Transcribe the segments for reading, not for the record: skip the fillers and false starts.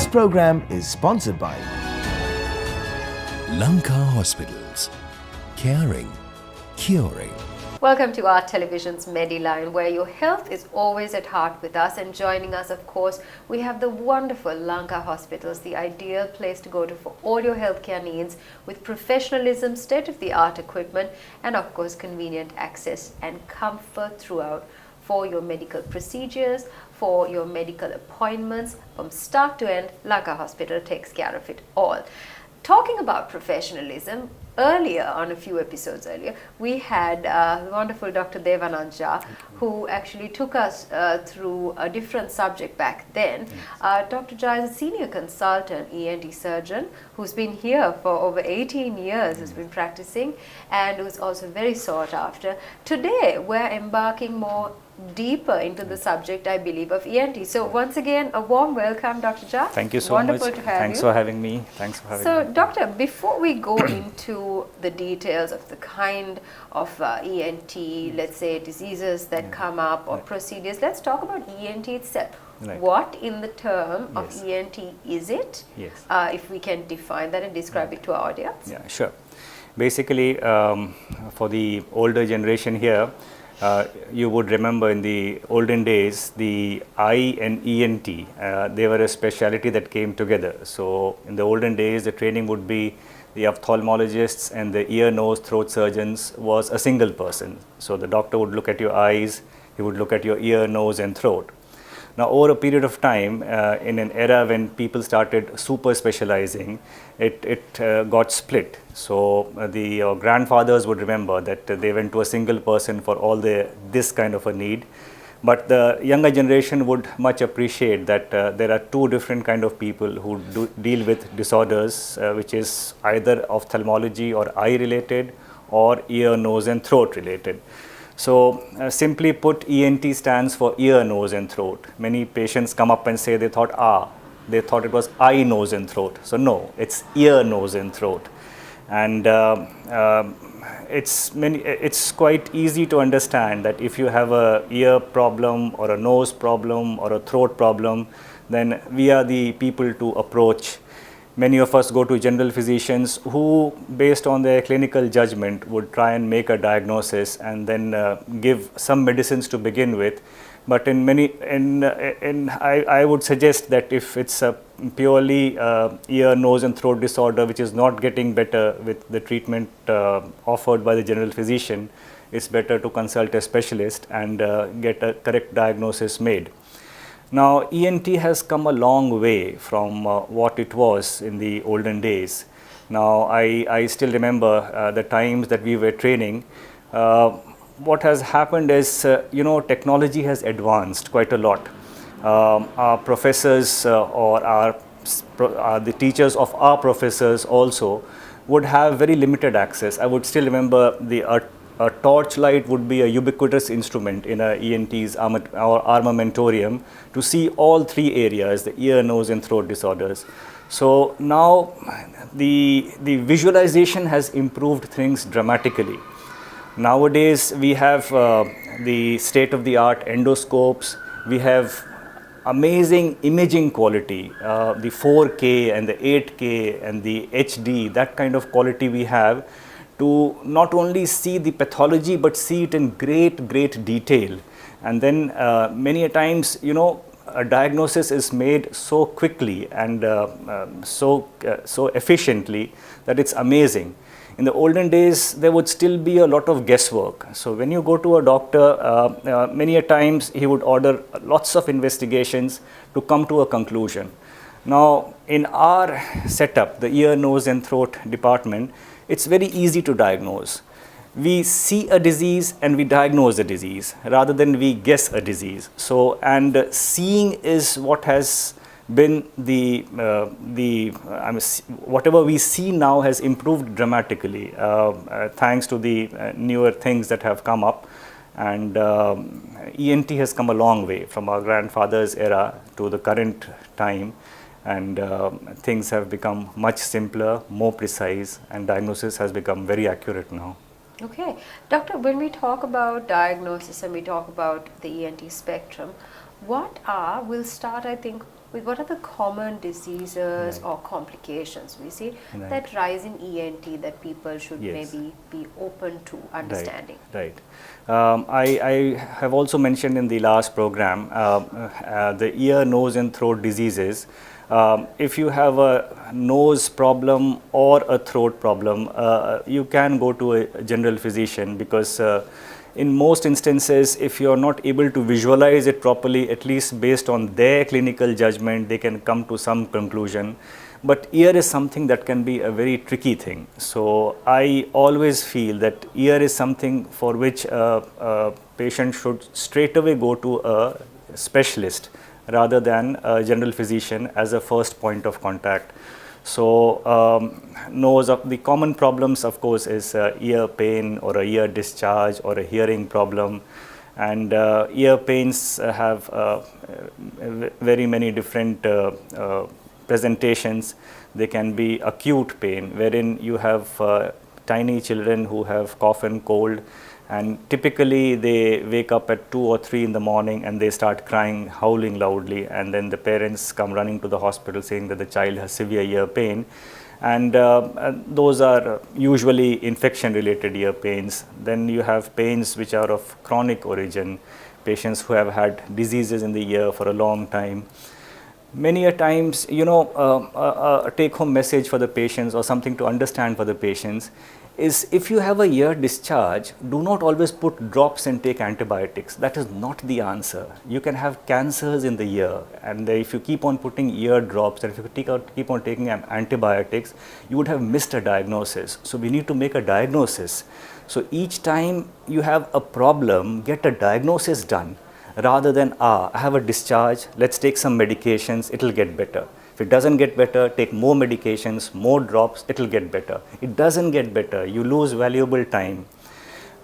This program is sponsored by Lanka Hospitals. Caring, curing. Welcome to our television's Mediline, where your health is always at heart with us. And joining us, of course, we have the wonderful Lanka Hospitals, the ideal place to go to for all your healthcare needs, with professionalism, state-of-the-art equipment, and of course, convenient access and comfort throughout for your medical procedures, for your medical appointments. From start to end, Lanka Hospital takes care of it all. Talking about professionalism, earlier, on a few episodes earlier, we had the wonderful Dr. Devanand Jha, who actually took us through a different subject back then. Dr. Jha is a senior consultant, ENT surgeon, who's been here for over 18 years, has been practicing, and who's also very sought after. Today, we're embarking more deeper into the subject, I believe, of ENT. So once again, a warm welcome, Dr. Jha. Thank you so Wonderful much. To have Thanks you. for having me. Thanks for having me. So, Doctor, before we go into the details of the kind of ENT, let's say, diseases that come up or procedures, let's talk about ENT itself. Right. What in the term Yes. of ENT is it? Yes. If we can define that and describe it to our audience. Yeah, sure. Basically, for the older generation here, you would remember in the olden days, the eye and ENT, they were a specialty that came together. So in the olden days, the training would be the ophthalmologists and the ear, nose, throat surgeons was a single person. So the doctor would look at your eyes, he would look at your ear, nose and throat. Now, over a period of time, in an era when people started super specializing, it got split. So, the grandfathers would remember that they went to a single person for all this kind of a need. But the younger generation would much appreciate that there are two different kind of people who deal with disorders, which is either ophthalmology or eye related or ear, nose and throat related. So, simply put, ENT stands for ear, nose and throat. Many patients come up and say they thought it was eye, nose and throat. So, no, it's ear, nose and throat. And it's quite easy to understand that if you have a ear problem or a nose problem or a throat problem, then we are the people to approach. Many of us go to general physicians who, based on their clinical judgment, would try and make a diagnosis and then give some medicines to begin with. But I would suggest that if it's a purely ear, nose and throat disorder which is not getting better with the treatment offered by the general physician, it's better to consult a specialist and get a correct diagnosis made. Now, ENT has come a long way from what it was in the olden days. Now, I still remember the times that we were training. What has happened is, technology has advanced quite a lot. Our professors or the teachers of our professors also would have very limited access. I would still remember a torchlight would be a ubiquitous instrument in a ENT's armamentarium to see all three areas, the ear, nose and throat disorders. So now the visualization has improved things dramatically. Nowadays we have the state-of-the-art endoscopes, we have amazing imaging quality, the 4K and the 8K and the HD, that kind of quality we have to not only see the pathology but see it in great detail. And then many a times, a diagnosis is made so quickly and so efficiently that it's amazing. In the olden days, there would still be a lot of guesswork. So when you go to a doctor, many a times he would order lots of investigations to come to a conclusion. Now, in our setup, the ear, nose and throat department, it's very easy to diagnose. We see a disease and we diagnose a disease rather than we guess a disease. So, and seeing is what has been whatever we see now has improved dramatically thanks to the newer things that have come up. And ENT has come a long way from our grandfather's era to the current time. And things have become much simpler, more precise, and diagnosis has become very accurate now. Okay. Doctor, when we talk about diagnosis and we talk about the ENT spectrum, we'll start, I think, with what are the common diseases Right. or complications we see Right. that rise in ENT that people should Yes. maybe be open to understanding. Right. I have also mentioned in the last program the ear, nose, and throat diseases. If you have a nose problem or a throat problem, you can go to a general physician because in most instances, if you are not able to visualize it properly, at least based on their clinical judgment, they can come to some conclusion. But ear is something that can be a very tricky thing. So I always feel that ear is something for which a patient should straight away go to a specialist rather than a general physician as a first point of contact. So nose of the common problems, of course, is ear pain or a ear discharge or a hearing problem. And ear pains have very many different presentations. They can be acute pain, wherein you have tiny children who have cough and cold, and typically they wake up at 2 or 3 in the morning and they start crying, howling loudly, and then the parents come running to the hospital saying that the child has severe ear pain. And those are usually infection related ear pains. Then you have pains which are of chronic origin, patients who have had diseases in the ear for a long time. Many a times, a take home message for the patients or something to understand for the patients is, if you have a ear discharge, do not always put drops and take antibiotics. That is not the answer. You can have cancers in the ear, and if you keep on putting ear drops and if you keep on taking antibiotics, you would have missed a diagnosis. So we need to make a diagnosis. So each time you have a problem, get a diagnosis done rather than, I have a discharge, let's take some medications, it will get better. If it doesn't get better, take more medications, more drops, it will get better. It doesn't get better, you lose valuable time.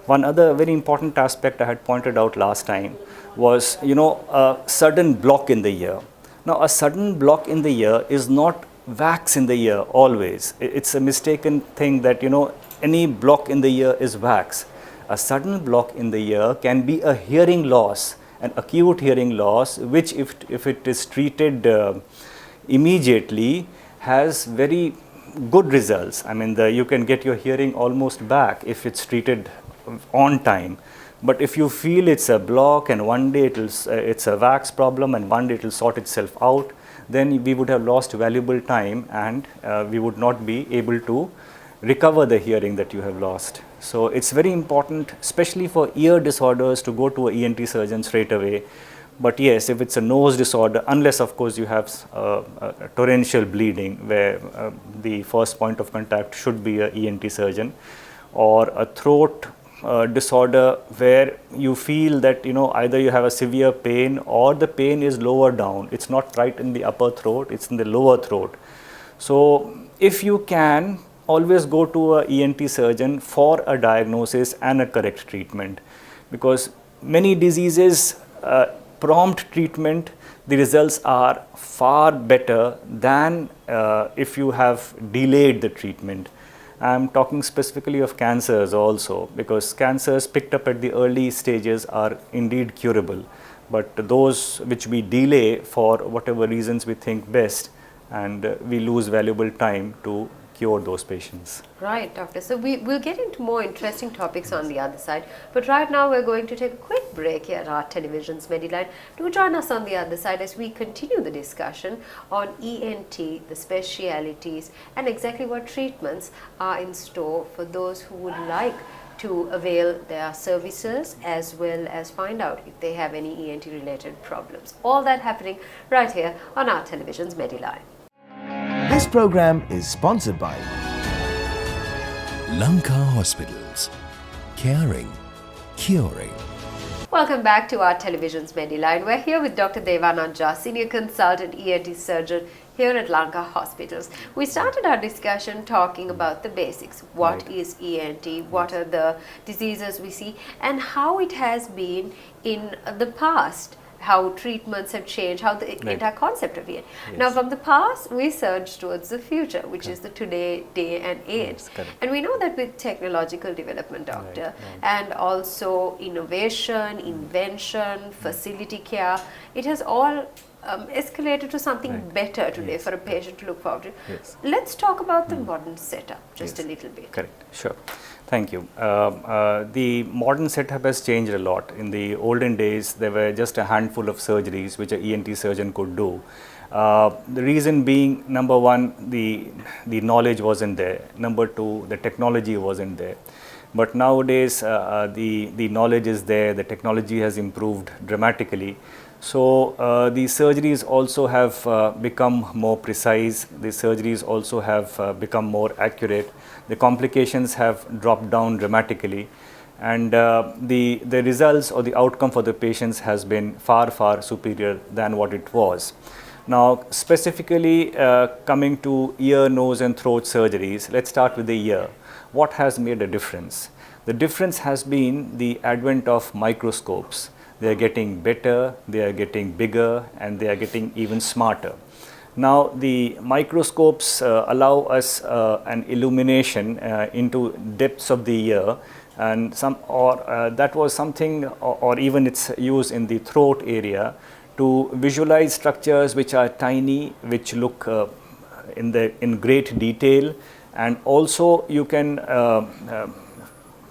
One other very important aspect I had pointed out last time was, a sudden block in the ear. Now, a sudden block in the ear is not wax in the ear always. It's a mistaken thing that, any block in the ear is wax. A sudden block in the ear can be a hearing loss, an acute hearing loss, which if it is treated immediately has very good results. I mean, you can get your hearing almost back if it's treated on time. But if you feel it's a block and one day it's a wax problem and one day it will sort itself out, then we would have lost valuable time and we would not be able to recover the hearing that you have lost. So it's very important, especially for ear disorders, to go to an ENT surgeon straight away. But yes, if it's a nose disorder, unless of course you have a torrential bleeding where the first point of contact should be an ENT surgeon, or a throat disorder where you feel that either you have a severe pain or the pain is lower down. It's not right in the upper throat, it's in the lower throat. So if you can, always go to a ENT surgeon for a diagnosis and a correct treatment, because many diseases prompt treatment, the results are far better than if you have delayed the treatment. I am talking specifically of cancers also, because cancers picked up at the early stages are indeed curable, but those which we delay for whatever reasons we think best, and we lose valuable time to cure those patients. Right, doctor. So we'll get into more interesting topics on the other side. But right now we're going to take a quick break here at our television's Mediline. Do join us on the other side as we continue the discussion on ENT, the specialities, and exactly what treatments are in store for those who would like to avail their services, as well as find out if they have any ENT related problems. All that happening right here on our television's Mediline. This program is sponsored by Lanka Hospitals. Caring, curing. Welcome back to our television's Mediline. We're here with Dr. Devanand Jha, Senior Consultant ENT Surgeon here at Lanka Hospitals. We started our discussion talking about the basics. What Right. is ENT? What are the diseases we see? And how it has been in the past. How treatments have changed, how the entire concept of ENT. Yes. Now, from the past, we surge towards the future, which is the today, day and age. Yes, correct. And we know that with technological development, doctor, Right. and also innovation, invention, facility care, it has all escalated to something Right. better today Yes. for a patient to look forward to. Yes. Let's talk about the modern setup just Yes. a little bit. Correct. Sure. Thank you. The modern setup has changed a lot. In the olden days, there were just a handful of surgeries which a ENT surgeon could do. The reason being, number one, the knowledge wasn't there. Number two, the technology wasn't there. But nowadays, the knowledge is there. The technology has improved dramatically. So the surgeries also have become more precise. The surgeries also have become more accurate. The complications have dropped down dramatically, and the results or the outcome for the patients has been far superior than what it was. Now, specifically coming to ear, nose and throat surgeries, let's start with the ear. What has made a difference? The difference has been the advent of microscopes. They are getting better, they are getting bigger, and they are getting even smarter. Now, the microscopes allow us an illumination into depths of the ear, and that was something, or even its use in the throat area, to visualize structures which are tiny, which look in great detail, and also you can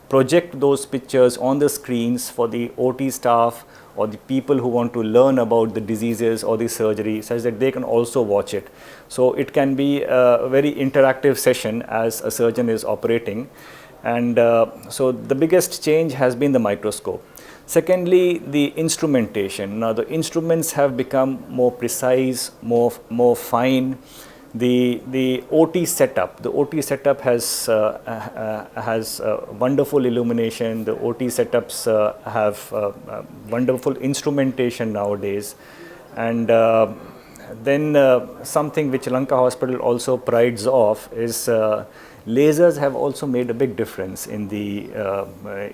project those pictures on the screens for the OT staff or the people who want to learn about the diseases or the surgery, such that they can also watch it. So it can be a very interactive session as a surgeon is operating. And so the biggest change has been the microscope. Secondly, the instrumentation. Now the instruments have become more precise, more fine. The OT setup. The OT setup has wonderful illumination. The OT setups have wonderful instrumentation nowadays, and then something which Lanka Hospital also prides of is lasers have also made a big difference in the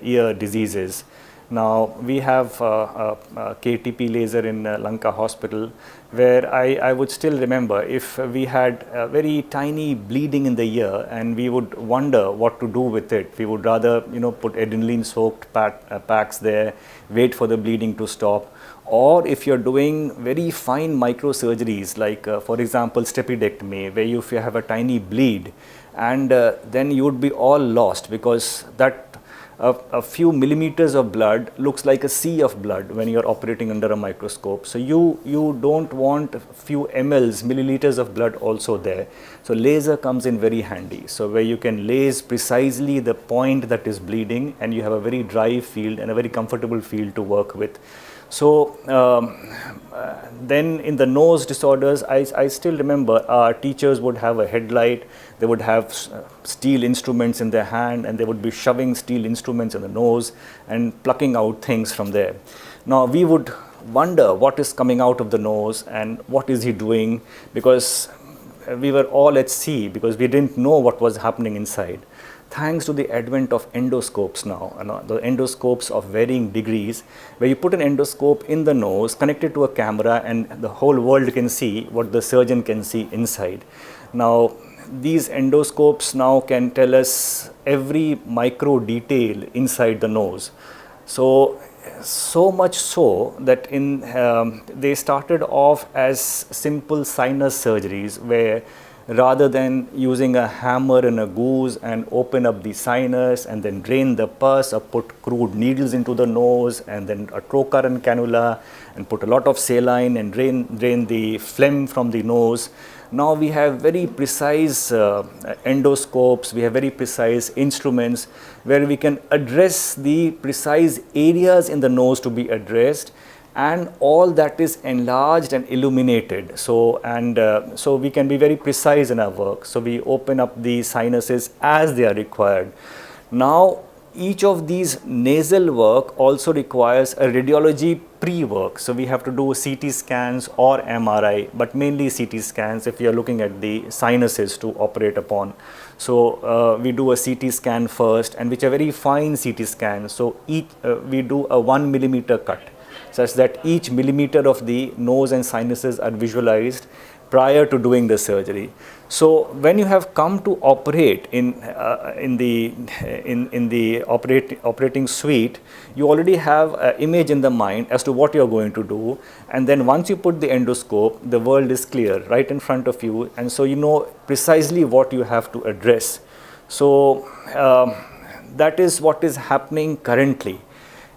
ear diseases. Now we have KTP laser in Lanka Hospital, where I would still remember if we had a very tiny bleeding in the ear and we would wonder what to do with it. We would rather put adrenaline soaked packs there, wait for the bleeding to stop. Or if you're doing very fine microsurgeries like for example stapedectomy, where if you have a tiny bleed, and then you would be all lost, because that a few millimeters of blood looks like a sea of blood when you're operating under a microscope. So you don't want a few milliliters of blood also there. So laser comes in very handy. So where you can lase precisely the point that is bleeding, and you have a very dry field and a very comfortable field to work with. So then in the nose disorders, I still remember our teachers would have a headlight, they would have steel instruments in their hand, and they would be shoving steel instruments in the nose and plucking out things from there. Now we would wonder what is coming out of the nose and what is he doing, because we were all at sea, because we didn't know what was happening inside. Thanks to the advent of endoscopes now, the endoscopes of varying degrees, where you put an endoscope in the nose, connected to a camera, and the whole world can see what the surgeon can see inside. Now, these endoscopes now can tell us every micro detail inside the nose. So much so that they started off as simple sinus surgeries, where rather than using a hammer and a goose and open up the sinus and then drain the pus, or put crude needles into the nose and then a trocurrent cannula and put a lot of saline and drain the phlegm from the nose. Now we have very precise endoscopes, we have very precise instruments where we can address the precise areas in the nose to be addressed, and all that is enlarged and illuminated. So we can be very precise in our work. So we open up the sinuses as they are required. Now each of these nasal work also requires a radiology pre-work. So we have to do CT scans or MRI, but mainly CT scans if you are looking at the sinuses to operate upon. So we do a CT scan first, and which are very fine CT scans. So we do a 1 millimeter cut, such that each millimeter of the nose and sinuses are visualized, prior to doing the surgery. So when you have come to operate in the operating suite, you already have an image in the mind as to what you are going to do, and then once you put the endoscope, the world is clear right in front of you, and so you know precisely what you have to address. So that is what is happening currently.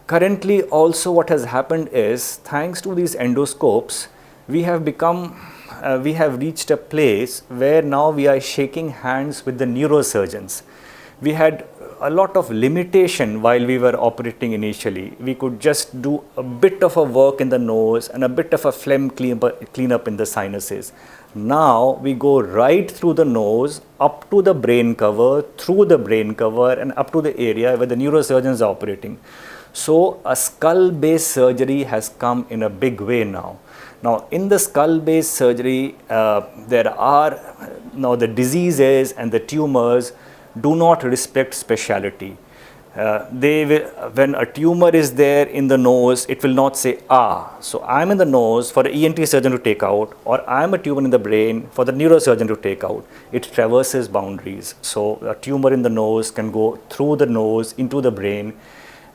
Currently also what has happened is, thanks to these endoscopes, we have reached a place where now we are shaking hands with the neurosurgeons. We had a lot of limitation while we were operating initially. We could just do a bit of a work in the nose and a bit of a phlegm cleanup in the sinuses. Now we go right through the nose, up to the brain cover, through the brain cover, and up to the area where the neurosurgeons are operating. So a skull-based surgery has come in a big way now. Now in the skull-based surgery, there are now the diseases and the tumors do not respect speciality. When a tumor is there in the nose, it will not say, so I'm in the nose for the ENT surgeon to take out, or I'm a tumor in the brain for the neurosurgeon to take out. It traverses boundaries. So a tumor in the nose can go through the nose into the brain,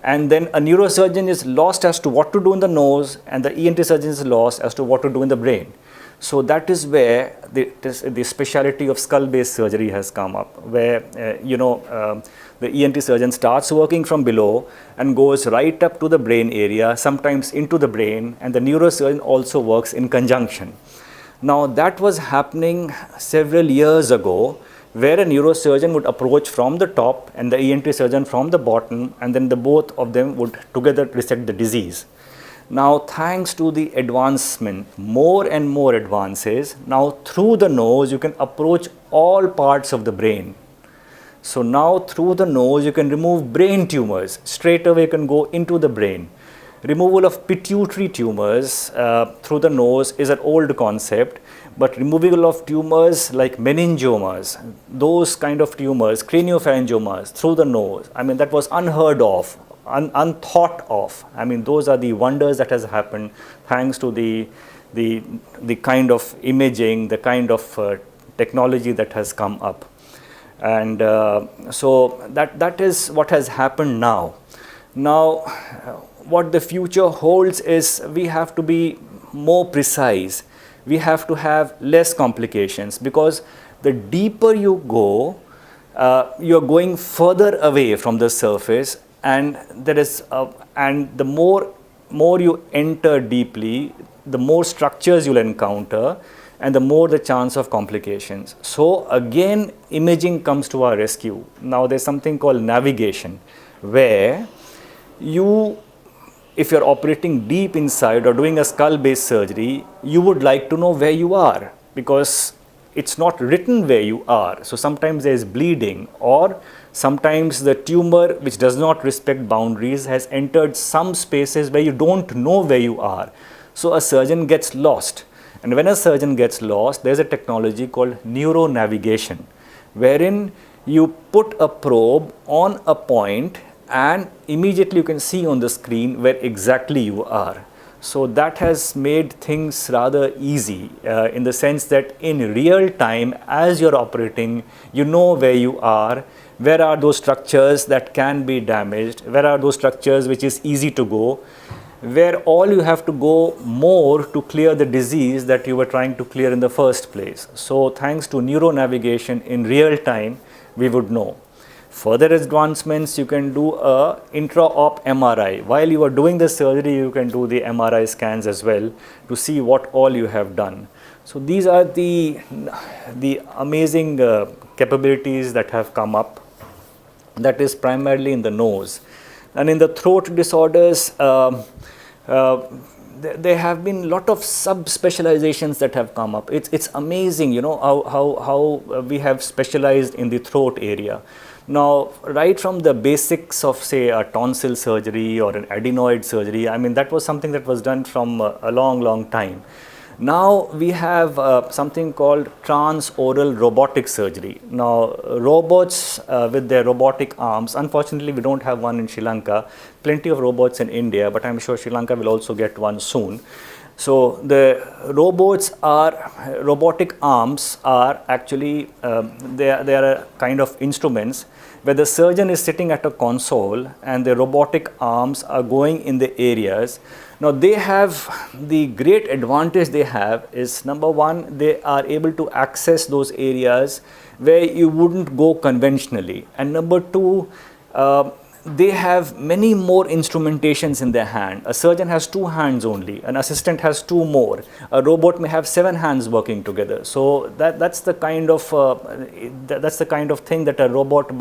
and then a neurosurgeon is lost as to what to do in the nose, and the ENT surgeon is lost as to what to do in the brain. So that is where the specialty of skull-based surgery has come up, where the ENT surgeon starts working from below and goes right up to the brain area, sometimes into the brain, and the neurosurgeon also works in conjunction. Now that was happening several years ago, where a neurosurgeon would approach from the top and the ENT surgeon from the bottom, and then the both of them would together resect the disease. Now thanks to the advancement, more and more advances, now through the nose you can approach all parts of the brain. So now through the nose you can remove brain tumors, straight away you can go into the brain. Removal of pituitary tumors through the nose is an old concept, but removal of tumors like meningiomas, those kind of tumors, craniopharyngiomas through the nose, I mean that was unheard of, unthought of. I mean those are the wonders that has happened thanks to the kind of imaging, the kind of technology that has come up. And so that is what has happened now. Now what the future holds is we have to be more precise. We have to have less complications, because the deeper you go, you're going further away from the surface, and the more you enter deeply, the more structures you'll encounter, and the more the chance of complications. So again, imaging comes to our rescue. Now there's something called navigation, where if you're operating deep inside or doing a skull-based surgery, you would like to know where you are, because it's not written where you are. So sometimes there's bleeding, or sometimes the tumor, which does not respect boundaries, has entered some spaces where you don't know where you are. So a surgeon gets lost. And when a surgeon gets lost, there's a technology called neuronavigation, wherein you put a probe on a point and immediately you can see on the screen where exactly you are. So that has made things rather easy in the sense that in real time, as you're operating, you know where you are, where are those structures that can be damaged, where are those structures which is easy to go, where all you have to go more to clear the disease that you were trying to clear in the first place. So thanks to neuronavigation, in real time, we would know. Further advancements, you can do a intra-op MRI. While you are doing the surgery, you can do the MRI scans as well to see what all you have done. So these are the amazing capabilities that have come up. That is primarily in the nose. And in the throat disorders, there have been a lot of sub-specializations that have come up. It's amazing, how we have specialized in the throat area. Now, right from the basics of, say, a tonsil surgery or an adenoid surgery, I mean, that was something that was done from a long time. Now we have something called transoral robotic surgery. Now robots with their robotic arms, unfortunately we don't have one in Sri Lanka, plenty of robots in India, but I'm sure Sri Lanka will also get one soon. So the robotic arms are actually, they are a kind of instruments where the surgeon is sitting at a console and the robotic arms are going in the areas. Now they have, the great advantage they have is, number one, they are able to access those areas where you wouldn't go conventionally, and number two, they have many more instrumentations in their hand. A surgeon has 2 hands only, an assistant has 2 more, a robot may have 7 hands working together. So that's the kind of thing that a robot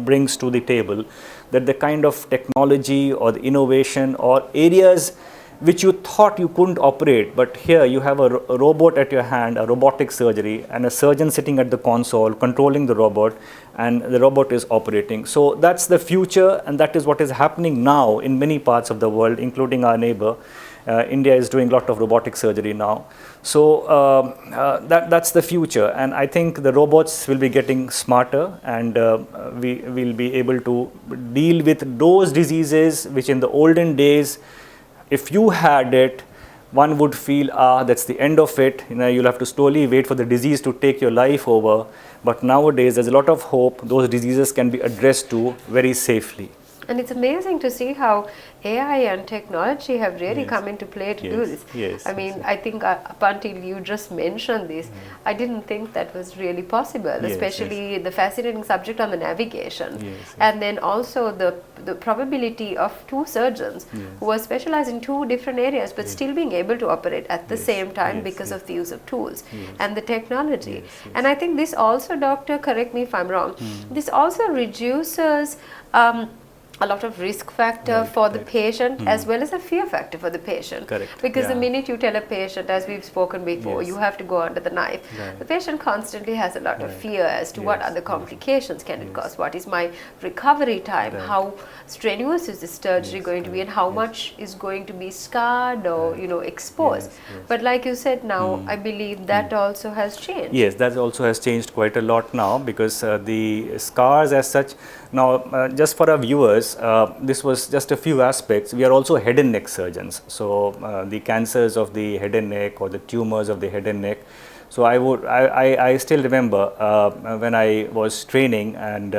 brings to the table, that the kind of technology or the innovation or areas which you thought you couldn't operate, but here you have a robot at your hand, a robotic surgery, and a surgeon sitting at the console controlling the robot, and the robot is operating. So that's the future, and that is what is happening now in many parts of the world, including our neighbor. India is doing a lot of robotic surgery now. So that's the future, and I think the robots will be getting smarter, and we will be able to deal with those diseases which in the olden days, if you had it, one would feel, that's the end of it. You'll have to slowly wait for the disease to take your life over. But nowadays, there's a lot of hope. Those diseases can be addressed to very safely. And it's amazing to see how AI and technology have really come into play to do this. Yes, I mean, I think up until you just mentioned this, I didn't think that was really possible, especially the fascinating subject on the navigation. And then also the probability of 2 surgeons who are specialized in 2 different areas but still being able to operate at the same time because of the use of tools and the technology. And I think this also, doctor, correct me if I'm wrong, this also reduces a lot of risk factor for the patient as well as a fear factor for the patient. Correct. Because the minute you tell a patient, as we've spoken before, you have to go under the knife, the patient constantly has a lot of fear as to what other complications can it cause, what is my recovery time, how strenuous is this surgery going to be, and how much is going to be scarred or exposed. But like you said now, I believe that also has changed. Yes, that also has changed quite a lot now, because the scars as such, now just for our viewers, this was just a few aspects. We are also head and neck surgeons. So the cancers of the head and neck or the tumors of the head and neck. So I still remember when I was training, and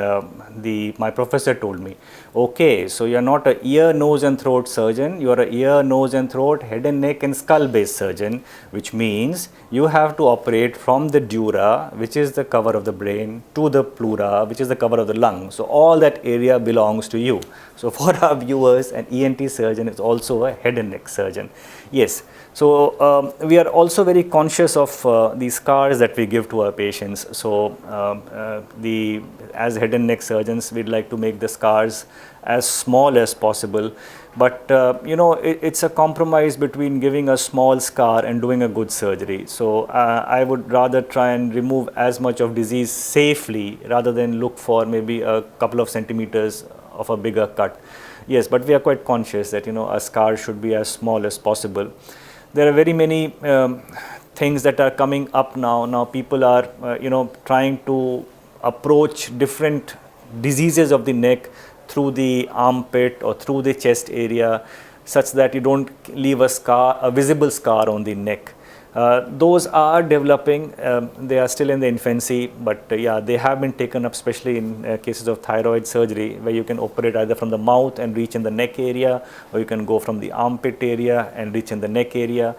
my professor told me, okay, so you are not a ear, nose and throat surgeon, you are a ear, nose and throat, head and neck and skull based surgeon, which means you have to operate from the dura, which is the cover of the brain, to the pleura, which is the cover of the lung. So all that area belongs to you. So for our viewers, an ENT surgeon is also a head and neck surgeon. Yes. So we are also very conscious of the scars that we give to our patients. So as head and neck surgeons, we'd like to make the scars as small as possible. But it's a compromise between giving a small scar and doing a good surgery. So I would rather try and remove as much of disease safely rather than look for maybe a couple of centimeters of a bigger cut. Yes, but we are quite conscious that a scar should be as small as possible. There are very many things that are coming up now. Now people are trying to approach different diseases of the neck through the armpit or through the chest area, such that you don't leave a visible scar on the neck. Those are developing. They are still in the infancy, but they have been taken up, especially in cases of thyroid surgery, where you can operate either from the mouth and reach in the neck area, or you can go from the armpit area and reach in the neck area,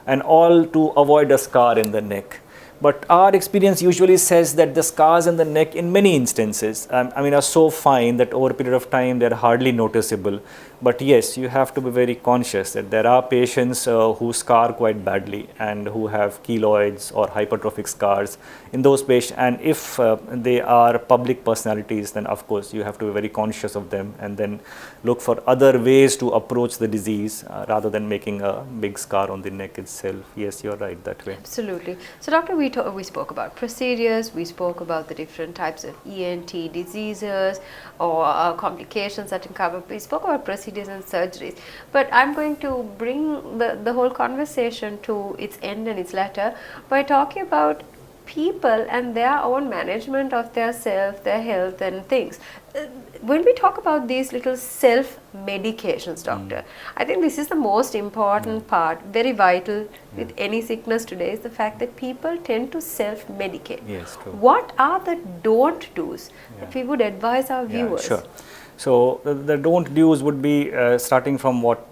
and all to avoid a scar in the neck. But our experience usually says that the scars in the neck, in many instances, are so fine that over a period of time they are hardly noticeable. But yes, you have to be very conscious that there are patients who scar quite badly and who have keloids or hypertrophic scars in those patients. And if they are public personalities, then of course you have to be very conscious of them and then look for other ways to approach the disease rather than making a big scar on the neck itself. Yes, you're right that way. Absolutely. So doctor, we spoke about procedures, we spoke about the different types of ENT diseases or complications that can come up. We spoke about procedures and surgeries, but I'm going to bring the whole conversation to its end and its latter by talking about people and their own management of their self, their health and things. When we talk about these little self medications, doctor, I think this is the most important part, very vital with any sickness today, is the fact that people tend to self medicate. Yes, true. What are the don't do's that we would advise our viewers? Sure. So the don't do's would be starting from what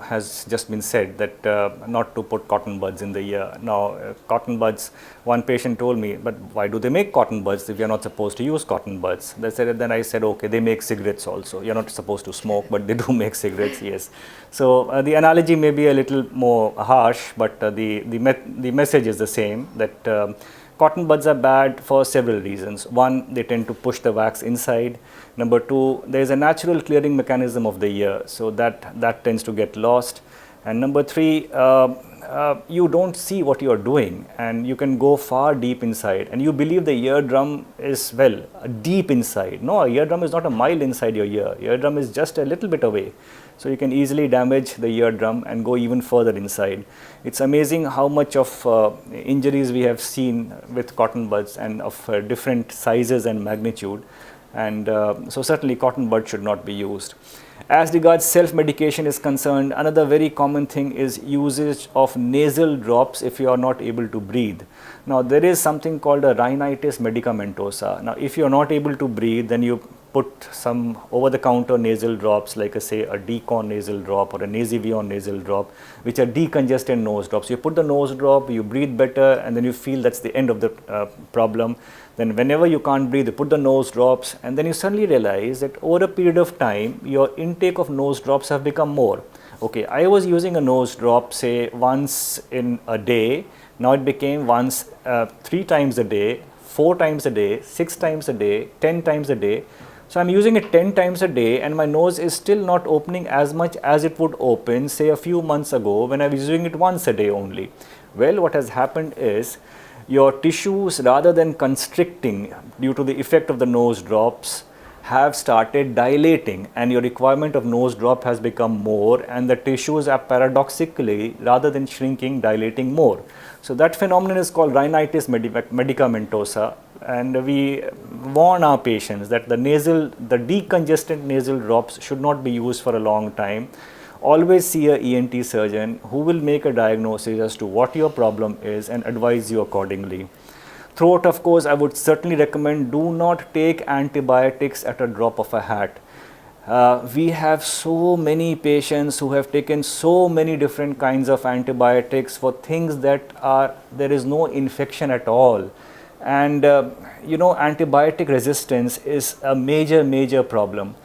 has just been said, that not to put cotton buds in the ear. Now, cotton buds, one patient told me, but why do they make cotton buds if you're not supposed to use cotton buds? They said, then I said, okay, they make cigarettes also. You're not supposed to smoke, but they do make cigarettes, yes. So the analogy may be a little more harsh, but the message is the same, that cotton buds are bad for several reasons. One, they tend to push the wax inside. Number two, there is a natural clearing mechanism of the ear, so that tends to get lost. And number three, you don't see what you are doing, and you can go far deep inside, and you believe the eardrum is, well, deep inside. No, a eardrum is not a mile inside your ear. Eardrum is just a little bit away. So you can easily damage the eardrum and go even further inside. It's amazing how much of injuries we have seen with cotton buds, and of different sizes and magnitude. And so certainly cotton bud should not be used. As regards self-medication is concerned, another very common thing is usage of nasal drops if you are not able to breathe. Now, there is something called a rhinitis medicamentosa. Now, if you are not able to breathe, then you put some over-the-counter nasal drops, like say a Decon nasal drop or a Nazivion nasal drop, which are decongestant nose drops. You put the nose drop, you breathe better, and then you feel that's the end of the problem. Then whenever you can't breathe, you put the nose drops, and then you suddenly realize that over a period of time, your intake of nose drops have become more. Okay, I was using a nose drop, say once in a day. Now it became once, 3 times a day, 4 times a day, 6 times a day, 10 times a day. So I'm using it 10 times a day, and my nose is still not opening as much as it would open, say a few months ago when I was using it once a day only. Well, what has happened is, your tissues, rather than constricting due to the effect of the nose drops, have started dilating, and your requirement of nose drop has become more, and the tissues are paradoxically, rather than shrinking, dilating more. So that phenomenon is called rhinitis medicamentosa, and we warn our patients that the decongestant nasal drops should not be used for a long time. Always see a ENT surgeon who will make a diagnosis as to what your problem is and advise you accordingly. Throat, of course, I would certainly recommend, do not take antibiotics at a drop of a hat. We have so many patients who have taken so many different kinds of antibiotics for things that there is no infection at all. And antibiotic resistance is a major problem.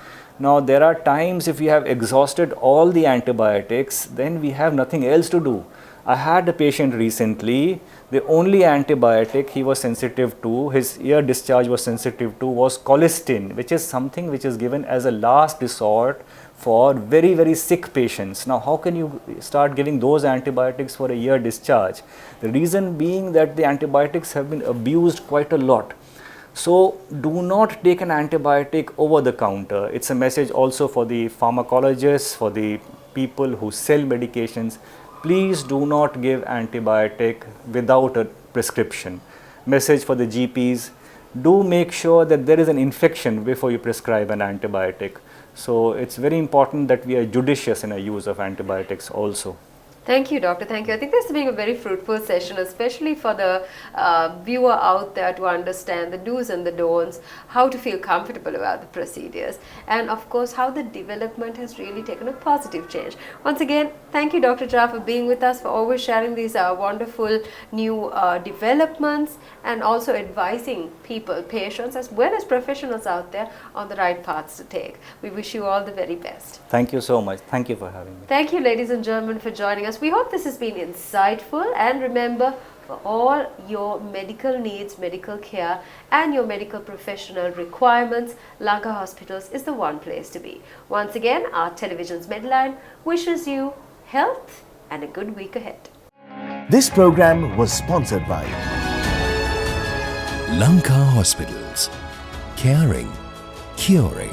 Now, there are times if we have exhausted all the antibiotics, then we have nothing else to do. I had a patient recently, the only antibiotic he was sensitive to, his ear discharge was sensitive to, was colistin, which is something which is given as a last resort for very sick patients. Now, how can you start giving those antibiotics for a ear discharge? The reason being that the antibiotics have been abused quite a lot. So, do not take an antibiotic over the counter. It's a message also for the pharmacologists, for the people who sell medications. Please do not give antibiotic without a prescription. Message for the GPs, do make sure that there is an infection before you prescribe an antibiotic. So, it's very important that we are judicious in our use of antibiotics also. Thank you, Doctor. Thank you. I think this has been a very fruitful session, especially for the viewer out there to understand the do's and the don'ts, how to feel comfortable about the procedures, and of course, how the development has really taken a positive change. Once again, thank you, Dr. Jha, for being with us, for always sharing these wonderful new developments, and also advising people, patients, as well as professionals out there on the right paths to take. We wish you all the very best. Thank you so much. Thank you for having me. Thank you, ladies and gentlemen, for joining us. We hope this has been insightful, and remember, for all your medical needs, medical care and your medical professional requirements, Lanka Hospitals is the one place to be. Once again, our television's Medline wishes you health and a good week ahead. This program was sponsored by Lanka Hospitals. Caring, curing.